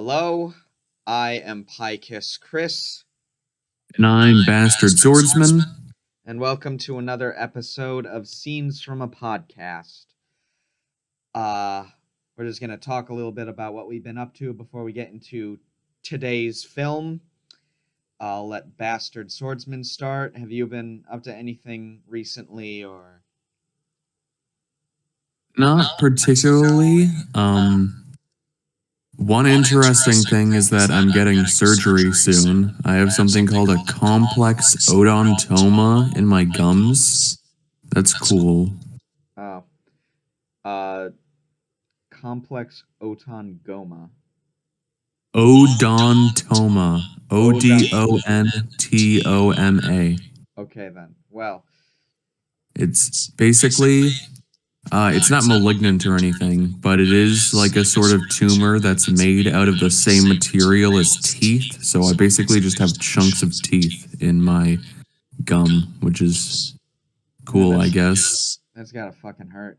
Hello, I am Pikiss-Chris, And I'm Bastard Swordsman. and welcome to another episode of Scenes from a Podcast. We're just going to talk a little bit about what we've been up to before we get into today's film. I'll let Bastard Swordsman start. Have you been up to anything recently, or? Not particularly. One interesting thing is that I'm getting surgery soon. I have something called a complex odontoma in my gums. That's cool. Oh. Complex otongoma. Odontoma. Odontoma. Okay, then. Well. It's basically... it's not malignant or anything, but it is like a sort of tumor that's made out of the same material as teeth. So I basically just have chunks of teeth in my gum, which is cool, I guess. That's gotta fucking hurt.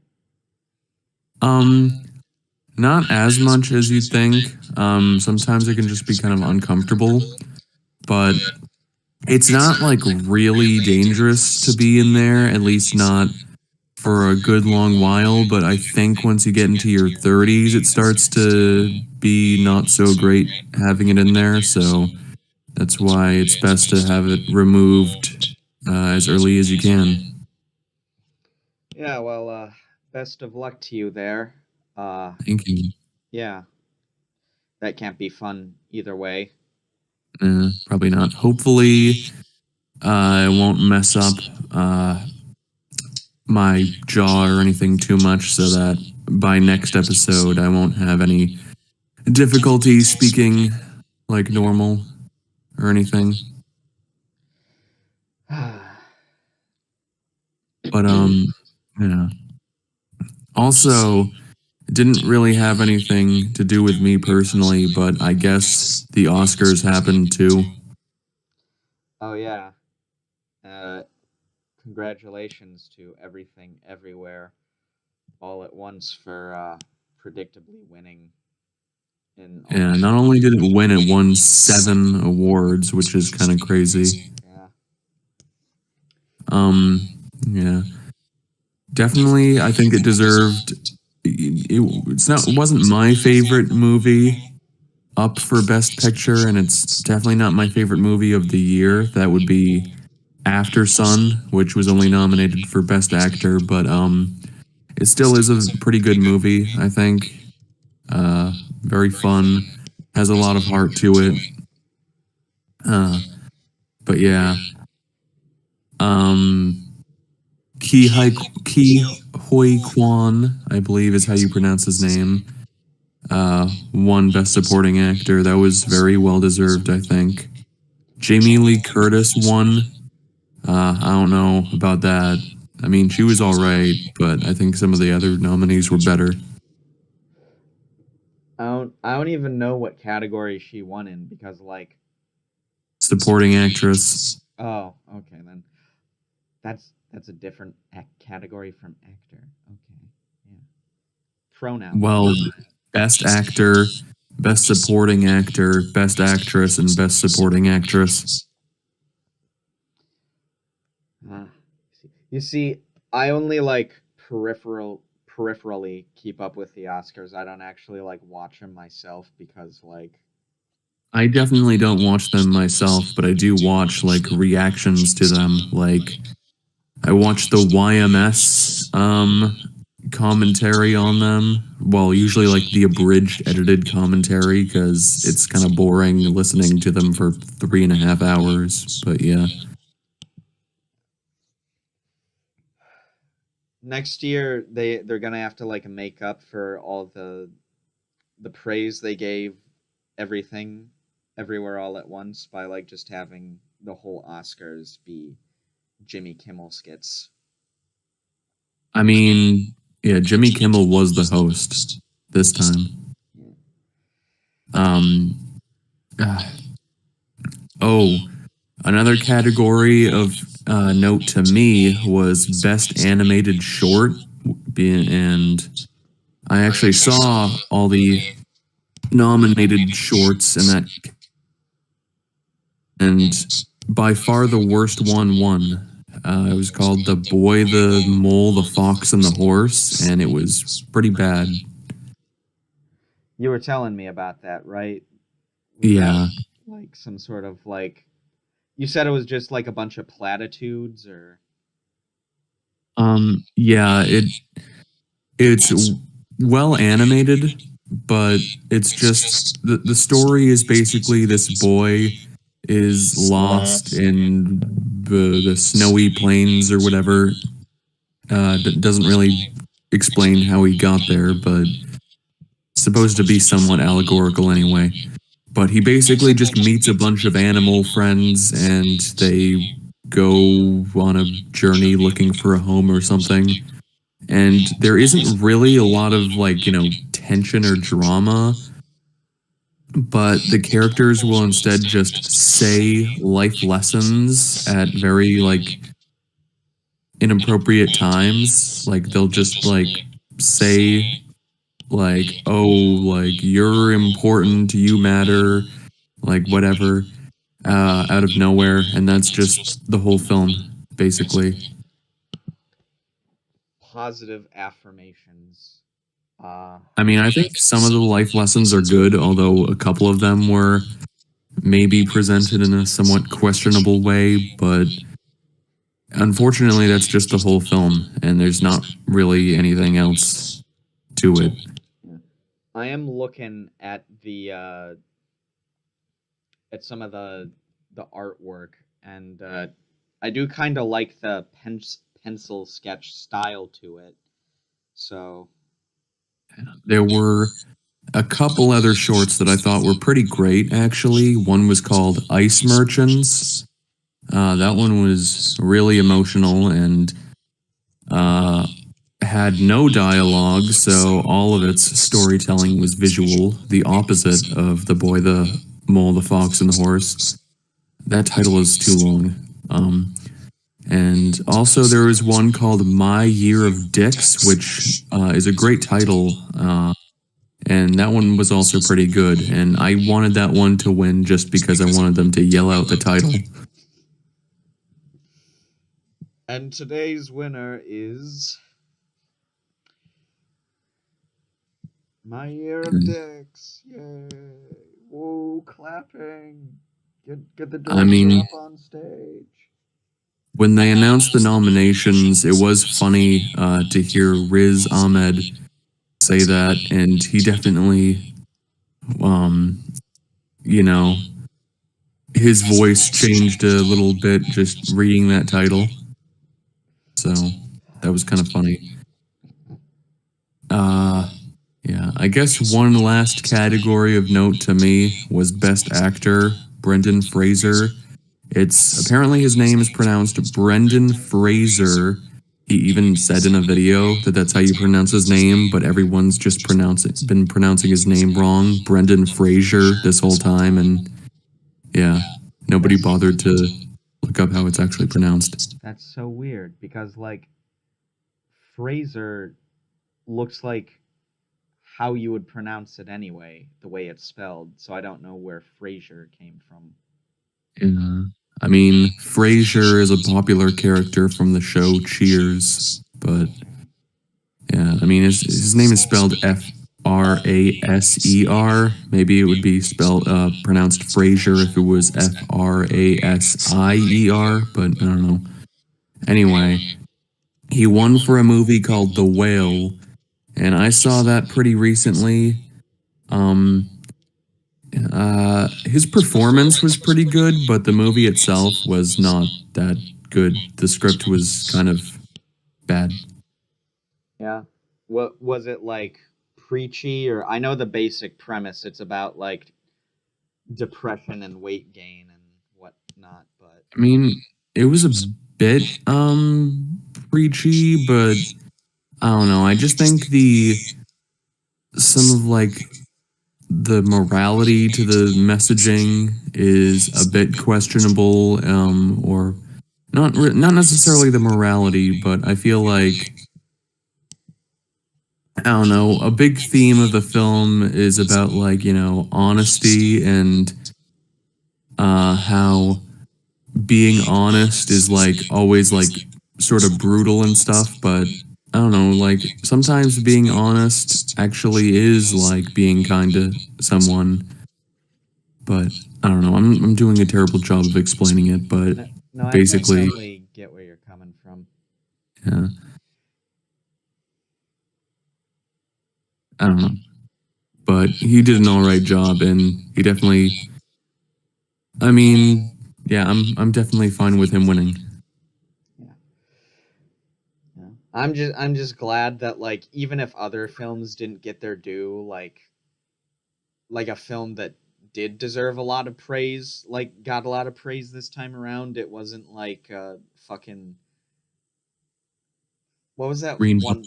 Not as much as you'd think. Sometimes it can just be kind of uncomfortable, but it's not like really dangerous to be in there, at least not for a good long while, but I think once you get into your 30s, it starts to be not so great having it in there, so that's why it's best to have it removed as early as you can. Yeah, well, best of luck to you there. Thank you. Yeah. That can't be fun either way. Probably not. Hopefully, it won't mess up my jaw or anything too much, so that by next episode I won't have any difficulty speaking like normal or anything. But yeah. Also, it didn't really have anything to do with me personally, but I guess the Oscars happened too. Oh yeah. Congratulations to Everything Everywhere All at Once for predictably winning. Yeah, not only did it win, it won 7 awards, which is kind of crazy. Yeah. Definitely, I think it deserved. It wasn't my favorite movie up for Best Picture, and it's definitely not my favorite movie of the year. That would be After Sun, which was only nominated for Best Actor, but it still is a pretty good movie, I think. Very fun, has a lot of heart to it. But yeah. Ki Hoi Kwan, I believe is how you pronounce his name, won Best Supporting Actor. That was very well deserved, I think. Jamie Lee Curtis won. I don't know about that. I mean, she was alright, but I think some of the other nominees were better. I don't even know what category she won in, because like Supporting Actress. Oh, okay then. That's a different category from actor. Okay, yeah. Pronoun. Well, Best Actor, Best Supporting Actor, Best Actress, and Best Supporting Actress. You see, I only like peripherally keep up with the Oscars. I don't actually like watch them myself, because like I definitely don't watch them myself, but I do watch like reactions to them. Like I watch the YMS commentary on them. Well, usually like the abridged edited commentary, because it's kind of boring listening to them for 3.5 hours. But yeah. Next year they're gonna have to like make up for all the praise they gave Everything Everywhere All at Once by like just having the whole Oscars be Jimmy Kimmel skits. I mean, yeah, Jimmy Kimmel was the host this time. Another category of note to me was Best Animated Short, and I actually saw all the nominated shorts in that, and by far the worst one won. It was called The Boy, the Mole, the Fox, and the Horse, and it was pretty bad. You were telling me about that, right? Was Yeah. that like some sort of like you said it was just like a bunch of platitudes or Yeah, it's well animated, but it's just the story is basically this boy is lost in the snowy plains or whatever. Doesn't really explain how he got there, but it's supposed to be somewhat allegorical anyway. But he basically just meets a bunch of animal friends and they go on a journey looking for a home or something. And there isn't really a lot of like, tension or drama, but the characters will instead just say life lessons at very like inappropriate times. Like they'll just like say like, "Oh, like you're important, you matter," like whatever, out of nowhere, and that's just the whole film, basically. positive affirmations. I mean, I think some of the life lessons are good, although a couple of them were maybe presented in a somewhat questionable way, but unfortunately, that's just the whole film, and there's not really anything else to it. I am looking at the at some of the artwork, and I do kind of like the pencil sketch style to it. So There were a couple other shorts that I thought were pretty great, actually. One was called Ice Merchants. That one was really emotional and had no dialogue, so all of its storytelling was visual, the opposite of The Boy, the Mole, the Fox, and the Horse. That title is too long. And also there was one called My Year of Dicks, which is a great title, and that one was also pretty good. And I wanted that one to win just because I wanted them to yell out the title. and today's winner is My Year of Dicks. Yay! Whoa, clapping. Get the director up on stage. When they announced the nominations, it was funny to hear Riz Ahmed say that, and he definitely, his voice changed a little bit just reading that title. So that was kind of funny. Yeah, I guess one last category of note to me was Best Actor, Brendan Fraser. It's apparently his name is pronounced Brendan Fraser. He even said in a video that that's how you pronounce his name, but everyone's just been pronouncing his name wrong, Brendan Fraser, this whole time, and yeah, nobody bothered to look up how it's actually pronounced. That's so weird because like Fraser looks like how you would pronounce it anyway, the way it's spelled. So I don't know where Frasier came from. Yeah. I mean, Frasier is a popular character from the show Cheers, but yeah, I mean, his name is spelled Fraser. Maybe it would be spelled pronounced Frasier if it was Frasier, but I don't know. Anyway, he won for a movie called The Whale, and I saw that pretty recently. His performance was pretty good, but the movie itself was not that good. The script was kind of bad. Yeah. What was it like preachy or I know the basic premise it's about like depression and weight gain and whatnot, but I mean, it was a bit preachy, but I don't know. I just think some of like the morality to the messaging is a bit questionable, or not necessarily the morality, but I feel like I don't know, a big theme of the film is about like, honesty and how being honest is like always like sort of brutal and stuff, but I don't know, like sometimes being honest actually is like being kind to someone, but I don't know. I'm doing a terrible job of explaining it, but No, no, I basically, definitely get where you're coming from. yeah, I don't know. But he did an all right job, and he definitely. I mean, yeah, I'm definitely fine with him winning. Yeah. Yeah. I'm just glad that like even if other films didn't get their due, like a film that did deserve a lot of praise, like got a lot of praise this time around. It wasn't like fucking what was that Green Book. one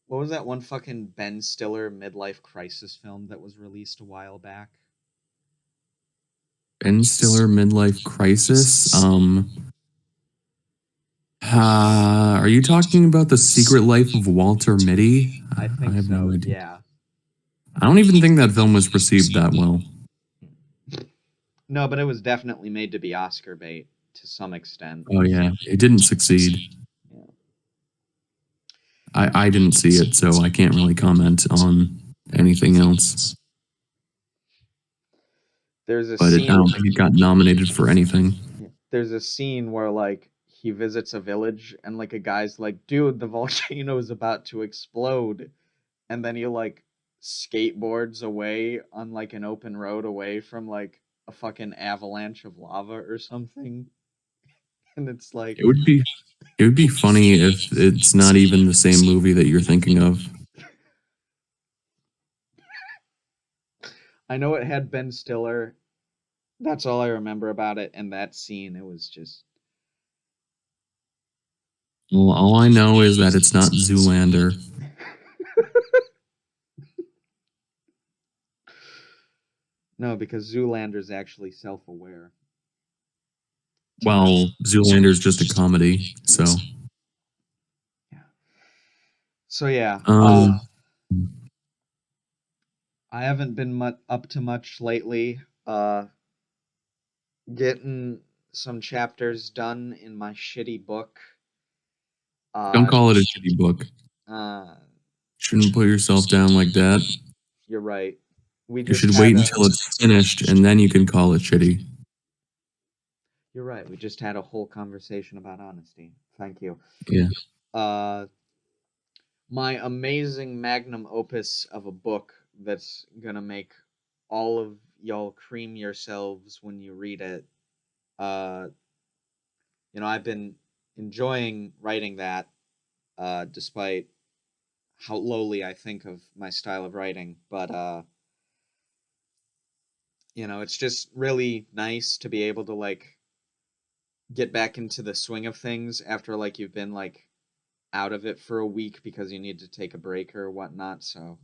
what was that one fucking Ben Stiller midlife crisis film that was released a while back? Ben Stiller midlife crisis. Are you talking about The Secret Life of Walter Mitty? I I think have no so. idea. Yeah. I don't even think that film was received that well. No, but it was definitely made to be Oscar bait to some extent. Oh yeah, it didn't succeed. Yeah. I didn't see it, so I can't really comment on anything else. There's a But I scene don't think it got nominated for anything. there's a scene where like he visits a village and like a guy's like, dude, the volcano is about to explode, and then he like skateboards away on like an open road away from like a fucking avalanche of lava or something. And it's like It would be it would be funny if it's not even the same movie that you're thinking of. I know it had Ben Stiller. That's all I remember about it, and that scene, it was just Well, all I know is that it's not Zoolander. no, because Zoolander's actually self-aware. Well, Zoolander's just a comedy, Yeah. so Yeah. So yeah, um I haven't been up to much lately. Getting some chapters done in my shitty book. don't Uh, call it a shitty book. uh, Shouldn't put yourself down like that. you're right. We You just should had wait a. until it's finished and then you can call it shitty. You're right. We just had a whole conversation about honesty. Thank you. Yeah. Uh, my amazing magnum opus of a book that's gonna make all of y'all cream yourselves when you read it. Uh, I've been enjoying writing that, despite how lowly I think of my style of writing. But it's just really nice to be able to like get back into the swing of things after like you've been like out of it for a week because you need to take a break or whatnot. So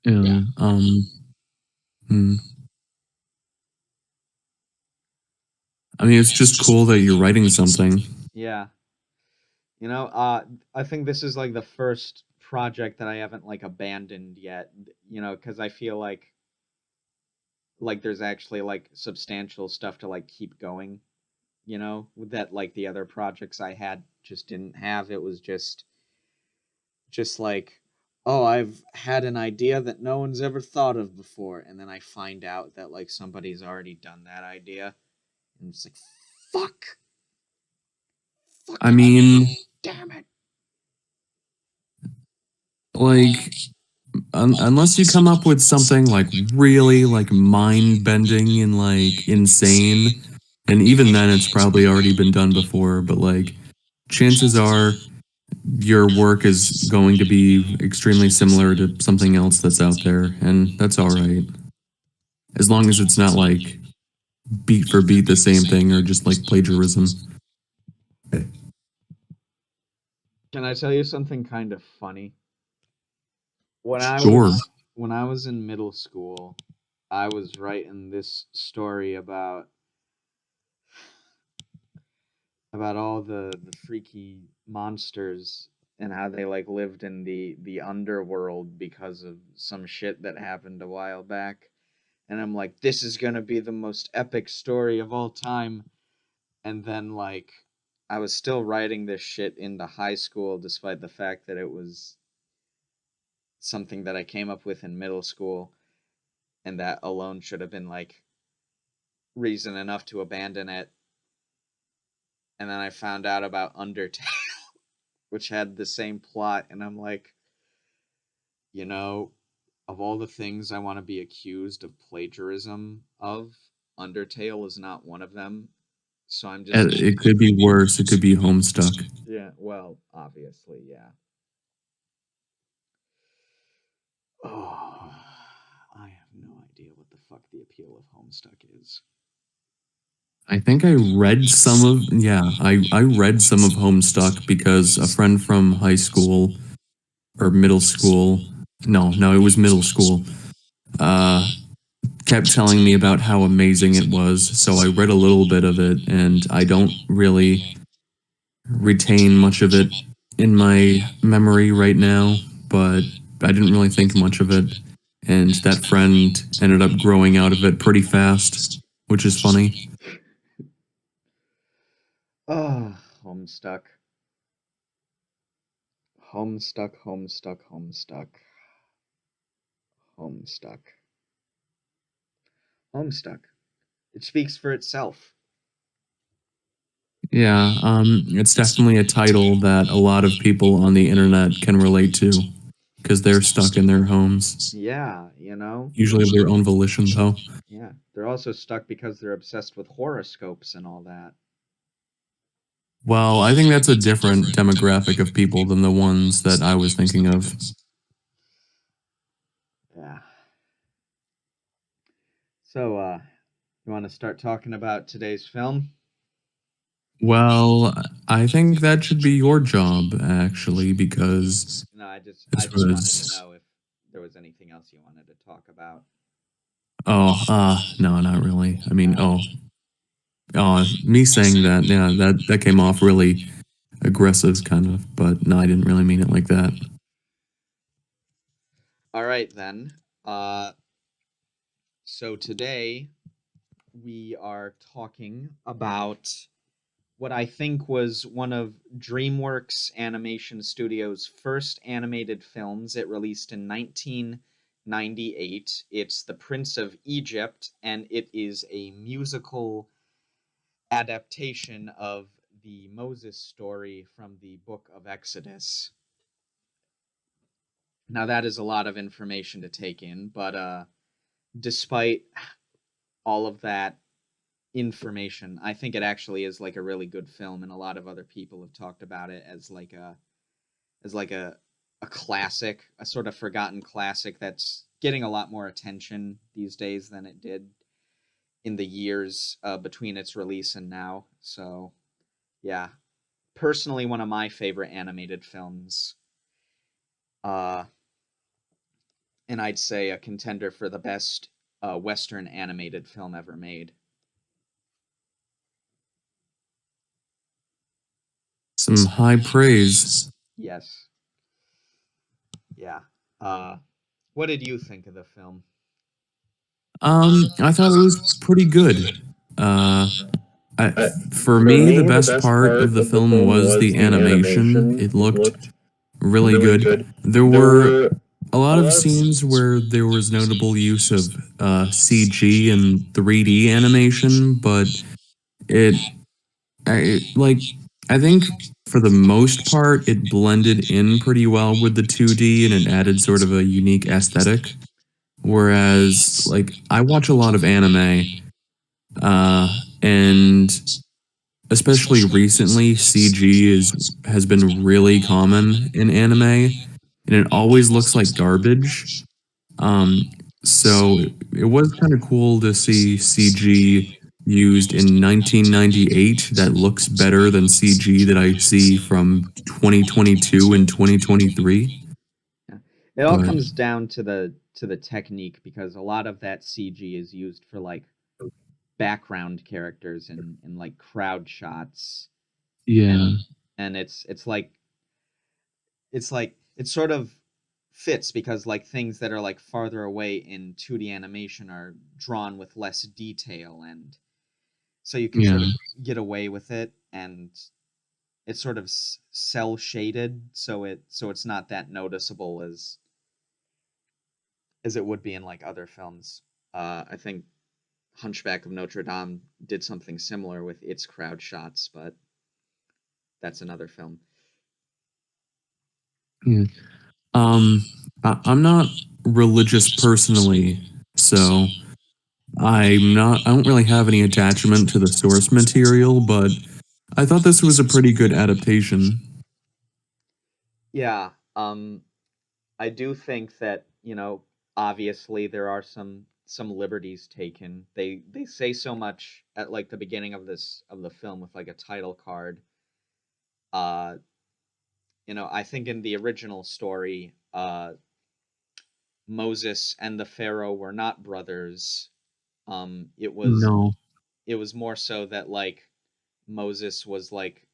Yeah. yeah, Hmm. I mean, it's just cool that you're writing something. yeah. I think this is like the first project that I haven't like abandoned yet. Because I feel like there's actually like substantial stuff to like keep going. That like the other projects I had just didn't have. It was just like, oh, I've had an idea that no one's ever thought of before, and then I find out that like somebody's already done that idea, and it's like, fuck, I fucking mean, damn it. like unless you come up with something like really like mind bending and like insane, and even then it's probably already been done before, but like chances are your work is going to be extremely similar to something else that's out there, and that's all right. As long as it's not like beat for beat the same thing or just like plagiarism. Can I tell you something kind of funny? When I Sure. was when I was in middle school, I was writing this story about all the freaky monsters and how they like lived in the underworld because of some shit that happened a while back. And I'm like, this is gonna be the most epic story of all time. And then like I was still writing this shit into high school despite the fact that it was something that I came up with in middle school, and that alone should have been like reason enough to abandon it. And then I found out about Undertale, which had the same plot, and I'm like, you know, of all the things I want to be accused of plagiarism of, Undertale is not one of them. So I'm just It could be worse. It could be Homestuck. yeah, well, obviously, yeah. Oh, I have no idea what the fuck the appeal of Homestuck is. I think I read some of I read some of Homestuck because a friend from high school or middle school, no, it was middle school, uh, kept telling me about how amazing it was. So I read a little bit of it, and I don't really retain much of it in my memory right now, but I didn't really think much of it. And that friend ended up growing out of it pretty fast, which is funny. Oh, Homestuck. Homestuck, Homestuck, Homestuck. Homestuck. Homestuck. It speaks for itself. Yeah, it's definitely a title that a lot of people on the internet can relate to because they're stuck in their homes, Yeah, you know? usually of their own volition, though. Yeah. They're also stuck because they're obsessed with horoscopes and all that. Well, I think that's a different demographic of people than the ones that I was thinking of. Yeah. So, you want to start talking about today's film? Well, I think that should be your job, actually, because No, I this just wanted to was. know if there was anything else you wanted to talk about. Oh, no, not really. I mean, Uh, me saying that, yeah, that came off really aggressive, kind of, but no, I didn't really mean it like that. all right then. Uh, so today we are talking about what I think was one of DreamWorks Animation Studios' first animated films. It released in 1998. It's The Prince of Egypt, and it is a musical adaptation of the Moses story from the book of Exodus. Now, that is a lot of information to take in, but despite all of that information, I think it actually is like a really good film, and a lot of other people have talked about it as like a classic, a sort of forgotten classic that's getting a lot more attention these days than it did in the years between its release and now. So, yeah, personally, one of my favorite animated films, uh, and I'd say a contender for the best Western animated film ever made. Some high praise. Yes, yeah. Uh, what did you think of the film? I thought it was pretty good. Uh, for For me, the me, the best best part of part the of the film film was was the the animation. animation. It It looked looked really really good. good. There There were were a lot a of lot of scenes where there was notable use of CG and 3D animation, but it, like, I think for the most part, it blended in pretty well with the 2D and it added sort of a unique aesthetic. Whereas, like, I watch a lot of anime, and especially recently, CG has been really common in anime, and it always looks like garbage. Um, so it was kind of cool to see CG used in 1998 that looks better than CG that I see from 2022 and 2023. Yeah. It all But comes down to the technique because a lot of that CG is used for like background characters and like crowd shots yeah, and it's like it's like it sort of fits because like things that are like farther away in 2D animation are drawn with less detail, and so you can Yeah. sort of get away with it, and it's sort of cell shaded, so it's not that noticeable as it would be in like other films. I think Hunchback of Notre Dame did something similar with its crowd shots, but that's another film. Yeah. I'm not religious personally, so I don't really have any attachment to the source material, but I thought this was a pretty good adaptation. Yeah, I do think that, obviously there are some liberties taken. They say so much at like the beginning of the film with like a title card. Uh, I think in the original story, Moses and the Pharaoh were not brothers. Um, it was No. it was more so that like Moses was like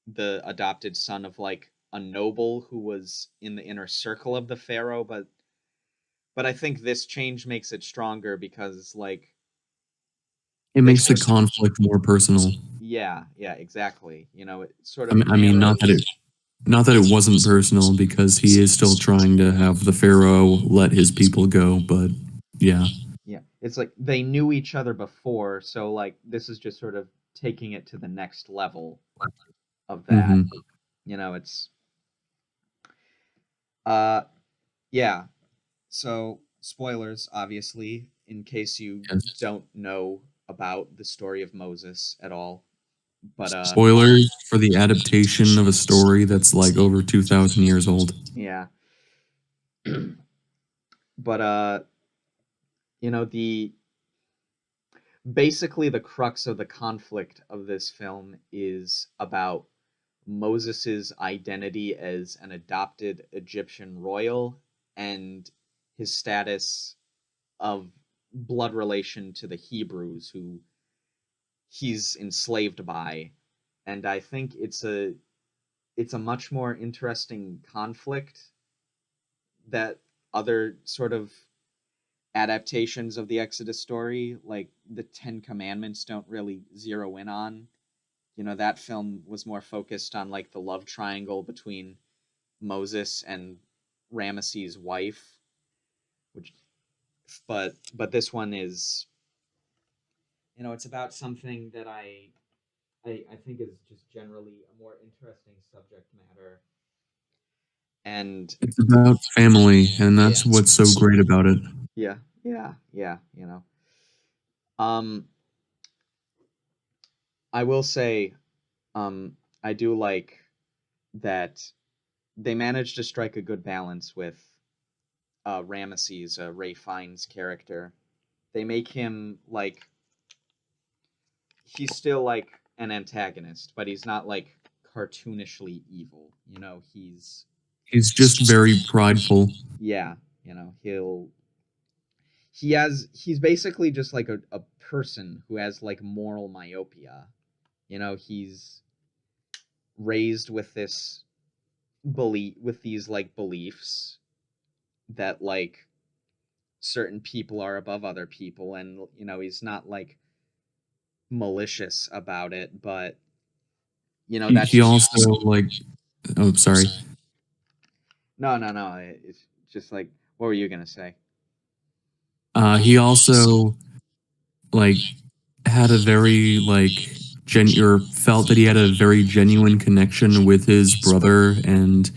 the adopted son of like a noble who was in the inner circle of the Pharaoh, but I think this change makes it stronger because like It they makes the sort conflict more personal. yeah, yeah, exactly. It sort of I mean, narrows. not that it wasn't personal because he is still trying to have the Pharaoh let his people go, but yeah. Yeah, it's like they knew each other before, so like this is just sort of taking it to the next level of that. Hmm. It's uh yeah. So spoilers, obviously, in case you Yes. don't know about the story of Moses at all. But Spoilers for the adaptation of a story that's like over 2,000 years old. yeah. But the basically the crux of the conflict of this film is about Moses's identity as an adopted Egyptian royal and his status of blood relation to the Hebrews who he's enslaved by. And I think it's a much more interesting conflict that other sort of adaptations of the Exodus story, like the Ten Commandments, don't really zero in on. That film was more focused on like the love triangle between Moses and Ramesses' wife, which but this one is, it's about something that I think is just generally a more interesting subject matter. And It's about family, and yeah, that's what's so great about it. yeah, yeah, yeah, Um, I will say, I do like that they managed to strike a good balance with Ramesses, Ray Fiennes' character. They make him like he's still like an antagonist, but he's not like cartoonishly evil. He's just very prideful. Yeah, he's basically just like a person who has like moral myopia. He's raised with this with these like beliefs that like certain people are above other people, and he's not like malicious about it, but that's He just also like, oh, sorry. no. It's just like, what were you gonna say? He also like had a very like or felt that he had a very genuine connection with his brother, and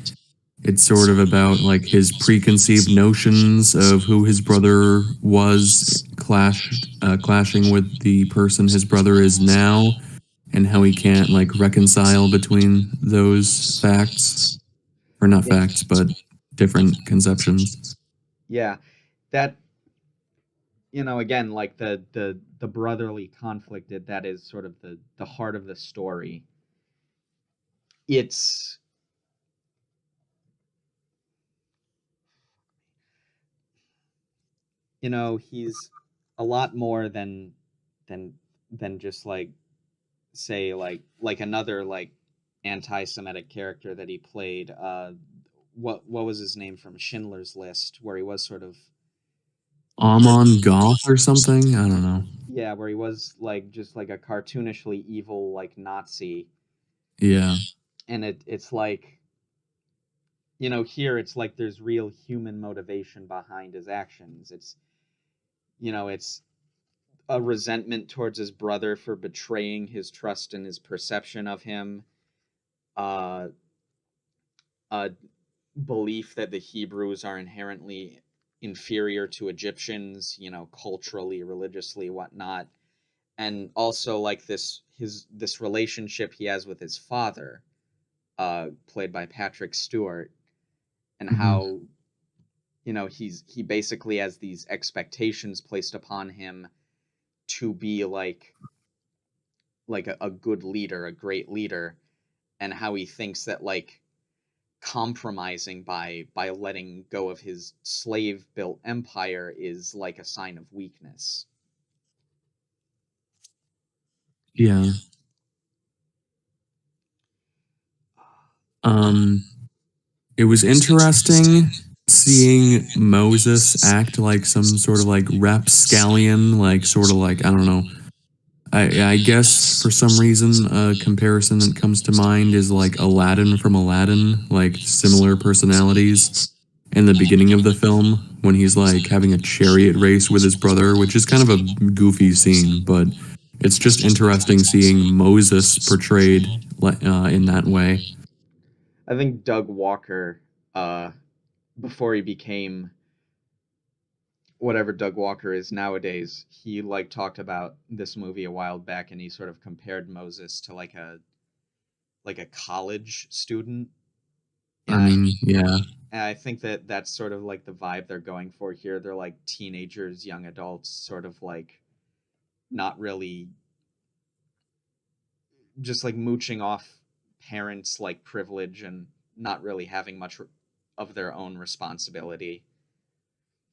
it's sort of about like his preconceived notions of who his brother was clashing with the person his brother is now, and how he can't like reconcile between those facts, or not Yeah, facts, but different conceptions. yeah. That again, like the brotherly conflict, that is sort of the heart of the story. It's he's a lot more than than just like say like another like anti-Semitic character that he played. What was his name from Schindler's List, where he was sort of Amon Goth or something? I don't know. yeah, where he was like just like a cartoonishly evil like Nazi, Yeah. and it's like, you know, here it's like there's real human motivation behind his actions. It's, you know, it's a resentment towards his brother for betraying his trust and his perception of him, uh, a belief that the Hebrews are inherently inferior to Egyptians, you know, culturally, religiously, whatnot, and also like this relationship he has with his father, played by Patrick Stewart, and Hmm. how, you know, he basically has these expectations placed upon him to be like a good leader, a great leader, and how he thinks that like compromising by letting go of his slave built empire is like a sign of weakness. Yeah. Um, it was interesting seeing Moses act like some sort of like rapscallion, like sort of like, I don't know. I guess for some reason a comparison that comes to mind is like Aladdin from Aladdin, like similar personalities in the beginning of the film when he's like having a chariot race with his brother, which is kind of a goofy scene, but it's just interesting seeing Moses portrayed in that way. I think Doug Walker, uh, before he became whatever Doug Walker is nowadays, he like talked about this movie a while back, and he sort of compared Moses to like a college student. I Yeah, mean, yeah. and I think that that's sort of like the vibe they're going for here. They're like teenagers, young adults, sort of like not really, just like mooching off parents like privilege and not really having much of their own responsibility.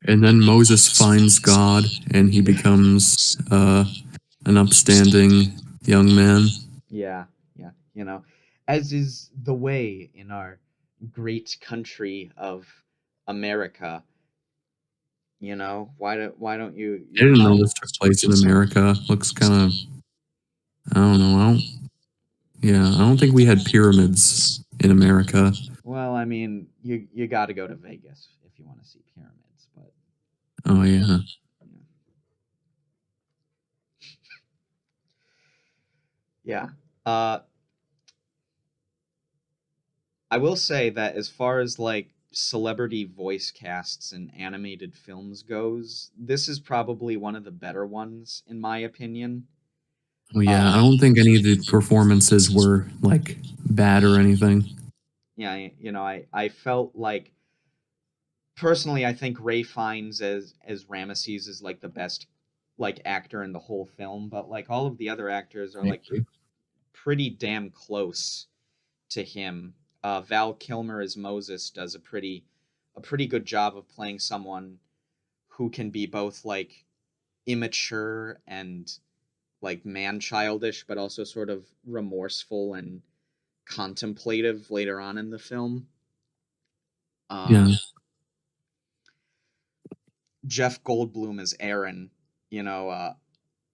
And then Moses finds God and he Yeah. becomes an upstanding young man. Yeah, yeah, you know, as is the way in our great country of America. You know, why don't I you didn't know find? this took place in America. Looks kind of, I don't know. Yeah, I don't think we had pyramids in America. Well, I mean, you got to go to Vegas if you want to see pyramids, but Oh yeah. yeah. Uh, I will say that as far as like celebrity voice casts in animated films goes, this is probably one of the better ones in my opinion. Oh yeah. I Uh, don't think any of the performances were like bad or anything. yeah, you know, I felt like personally I think Ray Fiennes as Ramesses is like the best like actor in the whole film, but like all of the other actors are like pretty damn close to him. Val Kilmer as Moses does a pretty good job of playing someone who can be both like immature and like man childish, but also sort of remorseful and contemplative later on in the film. Uh, Yeah. Jeff Goldblum as Aaron. You know,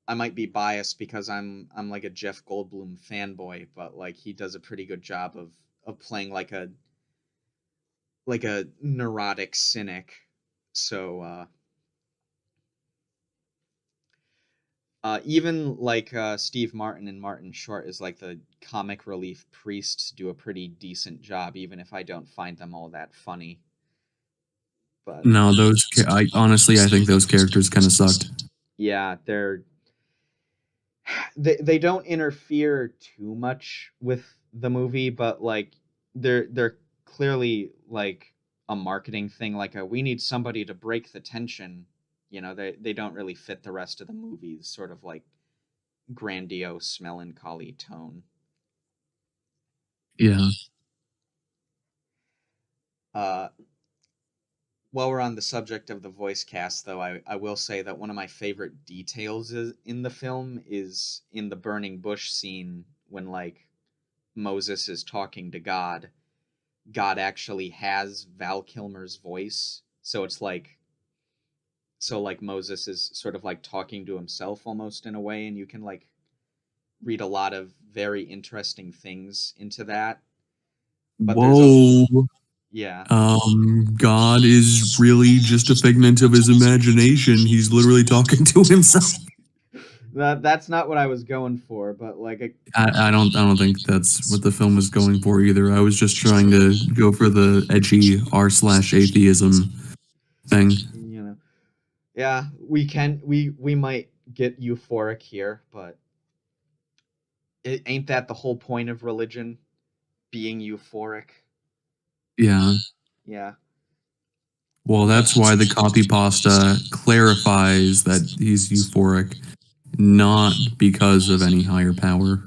I might be biased because I'm like a Jeff Goldblum fanboy, but like he does a pretty good job of playing like a neurotic cynic. So even like Steve Martin and Martin Short is like the comic relief priests do a pretty decent job, even if I don't find them all that funny. But No, I honestly I think those characters kind of sucked. yeah, they don't interfere too much with the movie, but like they're clearly like a marketing thing. Like a we need somebody to break the tension. You know, they don't really fit the rest of the movie's sort of like grandiose melancholy tone. Yeah. Uh, while we're on the subject of the voice cast, though, I will say that one of my favorite details in the film is in the burning bush scene when like Moses is talking to God, God actually has Val Kilmer's voice. So Moses is sort of like talking to himself almost in a way, and you can like read a lot of very interesting things into that. But there's Whoa. yeah. God is really just a figment of his imagination. He's literally talking to himself. That's not what I was going for, but like I don't think that's what the film was going for either. I was just trying to go for the edgy r/atheism thing. you know, yeah, we might get euphoric here, but ain't that the whole point of religion? Being euphoric? Yeah. Yeah. Well, that's why the copy pasta clarifies that he's euphoric, not because of any higher power.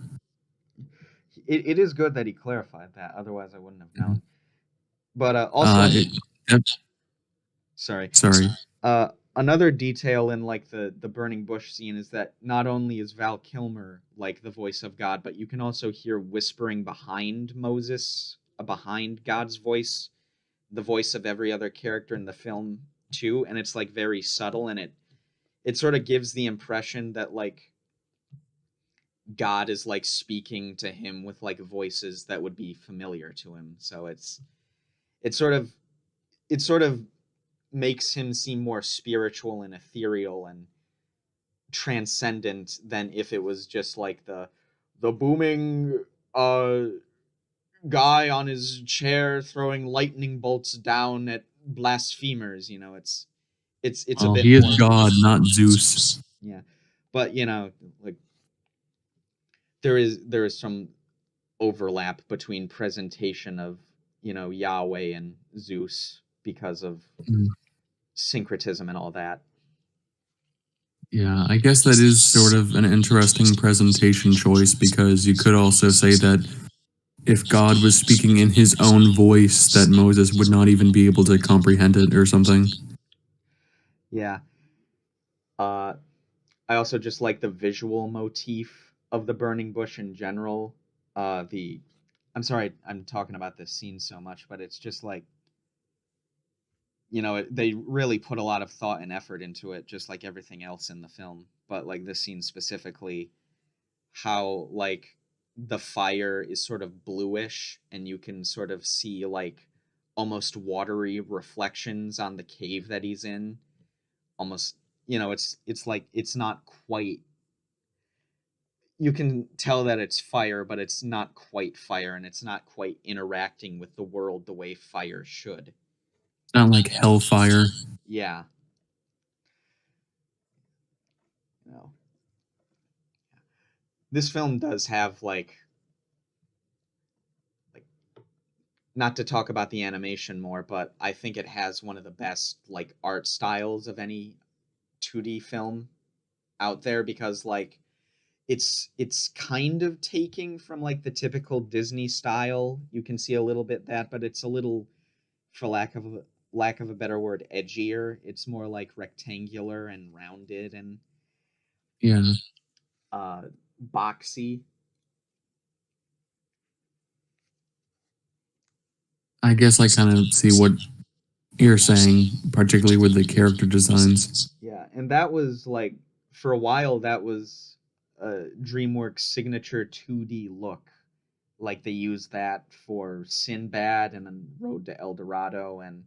It is good that he clarified that. Otherwise, I wouldn't have known. But Yep, sorry. sorry. Another detail in like the burning bush scene is that not only is Val Kilmer like the voice of God, but you can also hear whispering behind Moses, behind God's voice, the voice of every other character in the film too, and it's like very subtle, and it sort of gives the impression that like God is like speaking to him with like voices that would be familiar to him. So it's sort of makes him seem more spiritual and ethereal and transcendent than if it was just like the booming guy on his chair throwing lightning bolts down at blasphemers. It's a Well, bit he is more. God, not Zeus. Yeah, but like there is some overlap between presentation of Yahweh and Zeus because of Mm. syncretism and all that. Yeah, I guess that is sort of an interesting presentation choice because you could also say that if God was speaking in his own voice, that Moses would not even be able to comprehend it or something. Yeah. Uh, I also just like the visual motif of the burning bush in general. The I'm sorry I'm talking about this scene so much, but it's just like they really put a lot of thought and effort into it, just like everything else in the film. But like this scene specifically, how like the fire is sort of bluish, and you can sort of see like almost watery reflections on the cave that he's in. Almost, it's like it's not quite. You can tell that it's fire, but it's not quite fire, and it's not quite interacting with the world the way fire should. It's not like hellfire. Yeah. No. This film does have like not to talk about the animation more, but I think it has one of the best like art styles of any 2D film out there, because like it's kind of taking from like the typical Disney style. You can see a little bit that, but it's a little, for lack of a better word, edgier. It's more like rectangular and rounded and Yeah. uh boxy. I guess I kind of see what you're saying, particularly with the character designs. Yeah, and that was like, for a while that was DreamWorks signature 2D look. Like they used that for Sinbad and then Road to El Dorado, and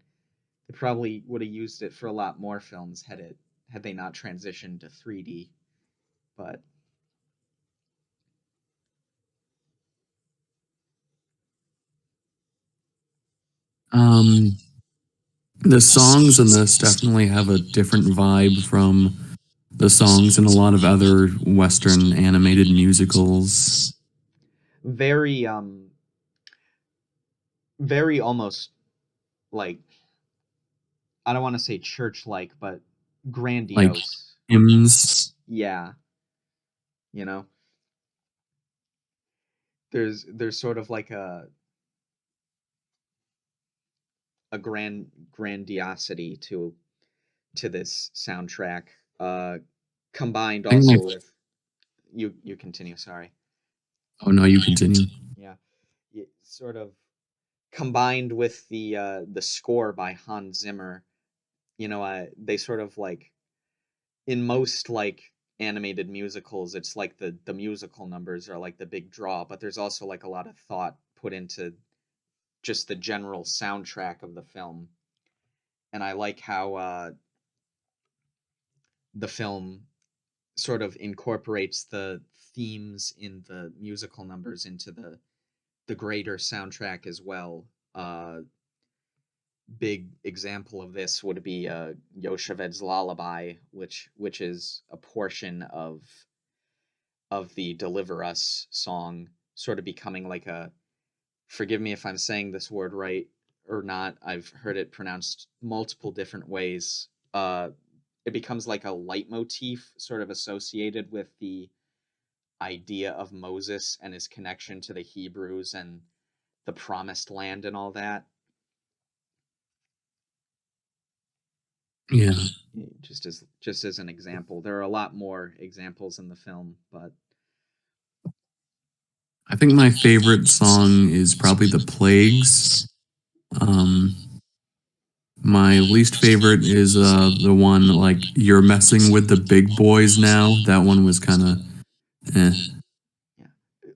they probably would have used it for a lot more films had they not transitioned to 3D. But Um, the songs in this definitely have a different vibe from the songs in a lot of other Western animated musicals. very very almost like, I don't want to say church like, but Like grandiose. hymns. Yeah, you know. There's sort of like a grandiosity to this soundtrack, combined I think also with, you continue, sorry. oh no, you continue. Yeah. sort of combined with the score by Hans Zimmer. They sort of like in most like animated musicals, it's like the musical numbers are like the big draw, but there's also like a lot of thought put into just the general soundtrack of the film. And I like how the film sort of incorporates the themes in the musical numbers into the greater soundtrack as well. Big example of this would be Yosheved's Lullaby, which is a portion of the Deliver Us song, sort of becoming like a, forgive me if I'm saying this word right or not. I've heard it pronounced multiple different ways. It becomes like a leitmotif sort of associated with the idea of Moses and his connection to the Hebrews and the promised land and all that. Yeah. Just as an example. There are a lot more examples in the film, but I think my favorite song is probably The Plagues. My least favorite is the one like You're Messing with the Big Boys Now. That one was kind of eh. yeah,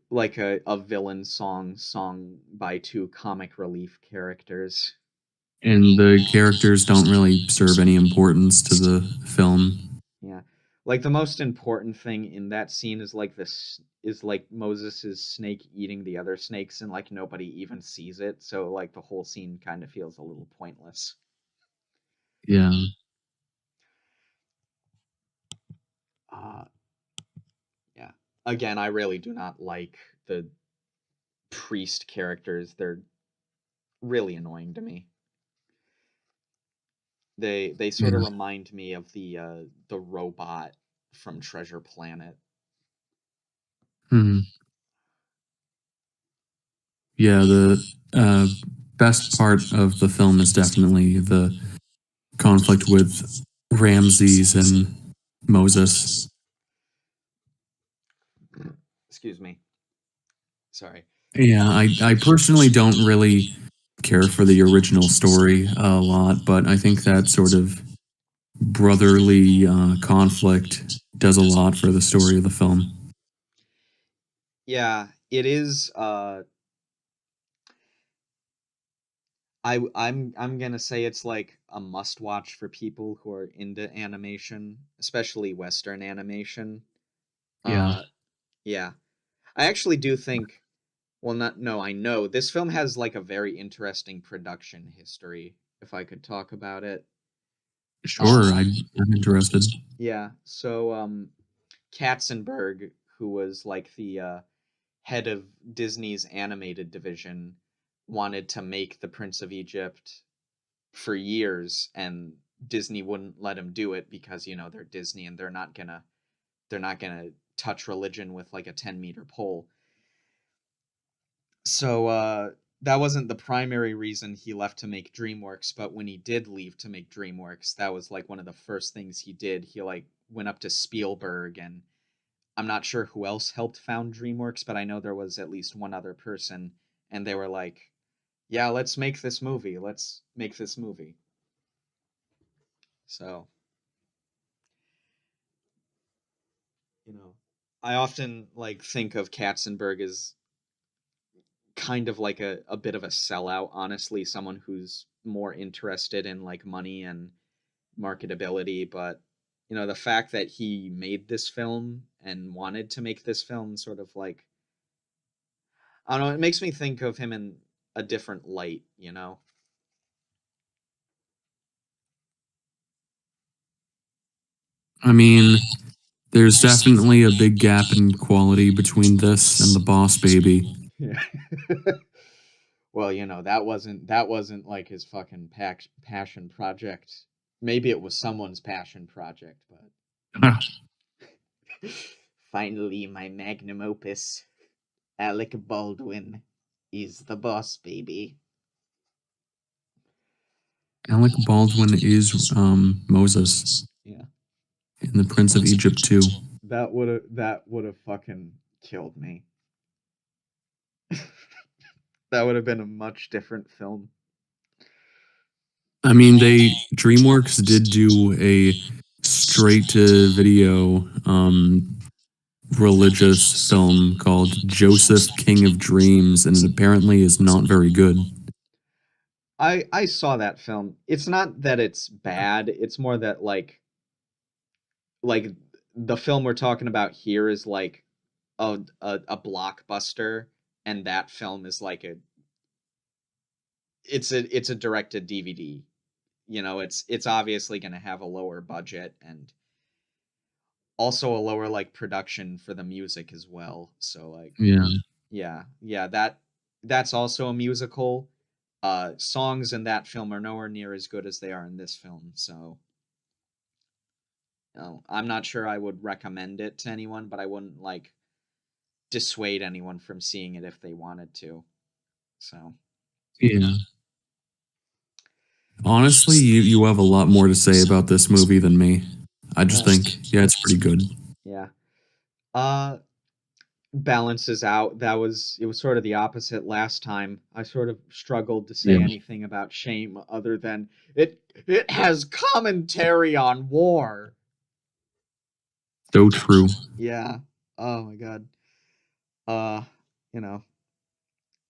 like a villain song sung by two comic relief characters. And the characters don't really serve any importance to the film. Yeah. Like the most important thing in that scene is like this is like Moses's snake eating the other snakes and like nobody even sees it. So like the whole scene kind of feels a little pointless. Yeah. Uh yeah. Again, I really do not like the priest characters. They're really annoying to me. They sort of Yeah. remind me of the robot from Treasure Planet. Hmm. Yeah, the best part of the film is definitely the conflict with Ramses and Moses. Excuse me. Sorry. Yeah, I personally don't really care for the original story a lot, but I think that sort of brotherly conflict does a lot for the story of the film. Yeah, it is I'm gonna say it's like a must watch for people who are into animation, especially Western animation. Yeah, Uh yeah. I actually do think, well, not, no, I know this film has like a very interesting production history, if I could talk about it. sure, Uh I'm interested. yeah, so Katzenberg, who was like the head of Disney's animated division, wanted to make The Prince of Egypt for years, and Disney wouldn't let him do it because they're Disney and they're not gonna touch religion with like a 10-meter pole. So that wasn't the primary reason he left to make Dreamworks, but when he did leave to make Dreamworks, that was like one of the first things he did. He like went up to Spielberg, and I'm not sure who else helped found Dreamworks, but I know there was at least one other person, and they were like, "Yeah, let's make this movie. Let's make this movie." So, you know, I often like think of Katzenberg as kind of like a bit of a sellout, honestly, someone who's more interested in like money and marketability, but the fact that he made this film and wanted to make this film sort of like, I don't know, it makes me think of him in a different light. I mean, there's definitely a big gap in quality between this and The Boss Baby. Yeah. Well, that wasn't like his fucking passion project. Maybe it was someone's passion project, but finally my magnum opus. Alec Baldwin is the boss, baby. Alec Baldwin is Moses Yeah, in The Prince of Egypt too. that would have fucking killed me. That would have been a much different film. I mean, DreamWorks did do a straight to video religious film called Joseph King of Dreams, and it apparently is not very good. I saw that film. It's not that it's bad. It's more that like the film we're talking about here is like a blockbuster, and that film is like it's a directed DVD. You know, it's obviously going to have a lower budget and also a lower like production for the music as well. So like Yeah. yeah, that's also a musical. Songs in that film are nowhere near as good as they are in this film. So I'm not sure I would recommend it to anyone, but I wouldn't like dissuade anyone from seeing it if they wanted to. So Yeah. Honestly, you have a lot more to say about this movie than me. I just think, yeah, it's pretty good. yeah. Uh Balances out. It was sort of the opposite last time. I sort of struggled to say Yeah. anything about Shame other than it has commentary on war. So true. Yeah. Oh my god. Uh, you know.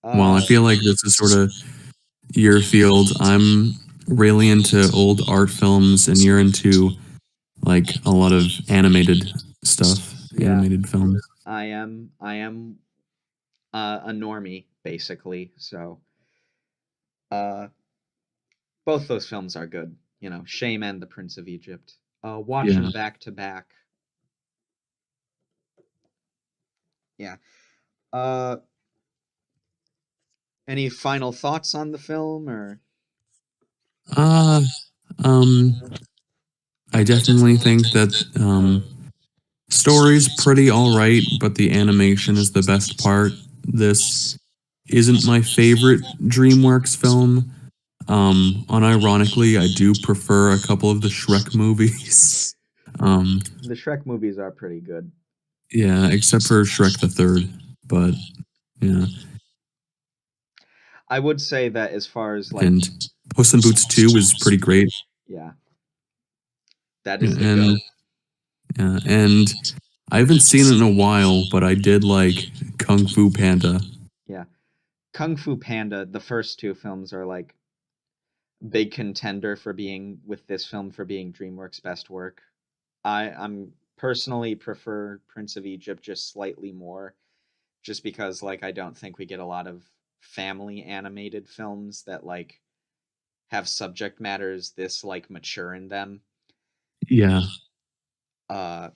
Well, I Uh feel like this is sort of your field. I'm really into old art films, and you're into like a lot of animated stuff, yeah, animated films. I am a normie basically. So, uh both those films are good. You know, Shame and The Prince of Egypt. Watch Yeah. them back to back. Yeah. Uh any final thoughts on the film or Uh, um, I definitely think that story's pretty all right, but the animation is the best part. This isn't my favorite DreamWorks film. Unironically, I do prefer a couple of the Shrek movies. the Shrek movies are pretty good. Yeah, except for Shrek the Third. But yeah, I would say that as far as like and Puss in Boots 2 is pretty great. yeah, that Yeah, is the and goat. yeah, and I haven't seen it in a while, but I did like Kung Fu Panda. Yeah. Kung Fu Panda, the first two films are like big contender for being with this film for being DreamWorks' best work. I'm personally prefer Prince of Egypt just slightly more, just because like I don't think we get a lot of family animated films that like have subject matters this like mature in them. Yeah, Uh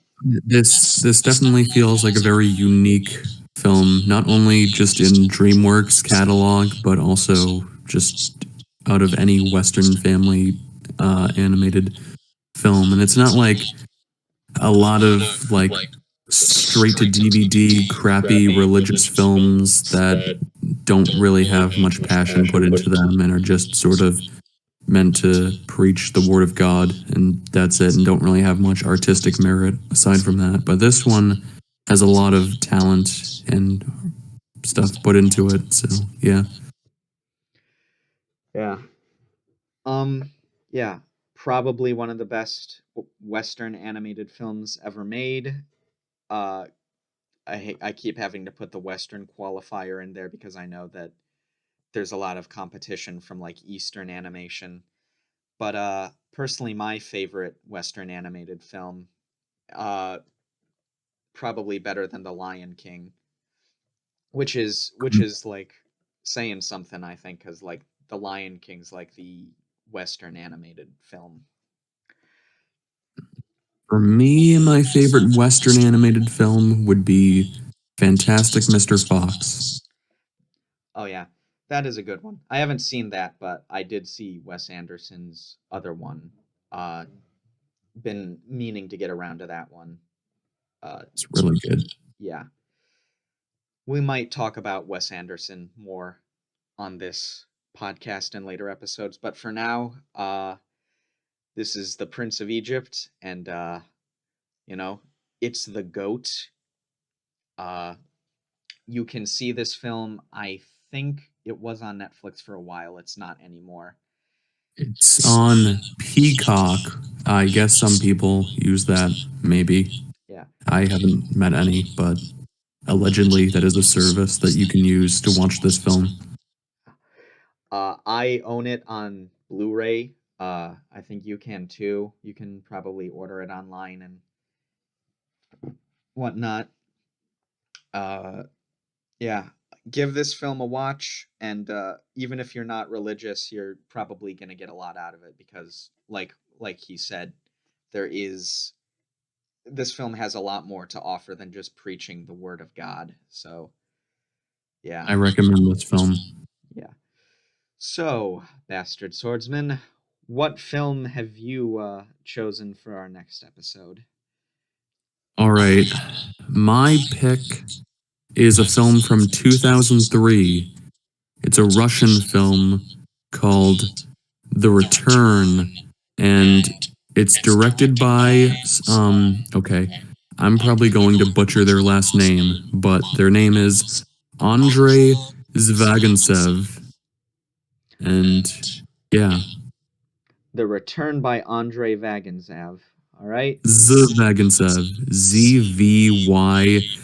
this definitely feels like a very unique film, not only just in DreamWorks catalog, but also just out of any Western family animated film. And it's not like a lot of like straight to DVD crappy religious films that don't really have much passion put into them and are just sort of meant to preach the word of God, and that's it, and don't really have much artistic merit aside from that. But this one has a lot of talent and stuff put into it. So yeah, yeah. Um yeah, probably one of the best Western animated films ever made. Uh I keep having to put the Western qualifier in there because I know that there's a lot of competition from like Eastern animation. But personally my favorite Western animated film, uh probably better than The Lion King, which is like saying something I think cuz like The Lion King's like the Western animated film. for me, my favorite Western animated film would be Fantastic Mr. Fox. Oh yeah. That is a good one. I haven't seen that, but I did see Wes Anderson's other one. Uh been meaning to get around to that one. Uh It's really good. yeah. We might talk about Wes Anderson more on this podcast in later episodes, but for now, this is the Prince of Egypt, and you know, it's the goat. Uh, you can see this film, I think it was on Netflix for a while. It's not anymore. It's on Peacock. I guess some people use that, maybe. Yeah. I haven't met any, but allegedly that is a service that you can use to watch this film. I own it on Blu-ray. I think you can too. You can probably order it online and whatnot. Uh, yeah, give this film a watch, and even if you're not religious, you're probably gonna get a lot out of it because, like he said, there is this film has a lot more to offer than just preaching the word of God. So yeah, I recommend this film. yeah. So, Bastard Swordsman, what film have you chosen for our next episode? All right. My pick is a film from 2003. It's a Russian film called The Return, and it's directed by, okay, I'm probably going to butcher their last name, but their name is Andrei Zvagintsev. And yeah, The Return by Andrei Vagintsev. All right. Zvagintsev. Zvagintsev.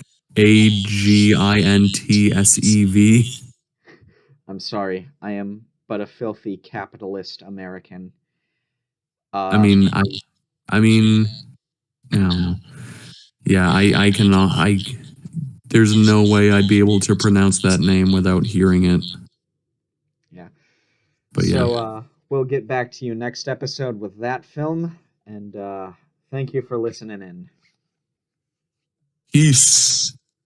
I'm sorry. I am but a filthy capitalist American. I mean, I, I mean, I don't know. Yeah, I cannot. There's no way I'd be able to pronounce that name without hearing it. Yeah. But yeah. So we'll get back to you next episode with that film, and thank you for listening in. Peace.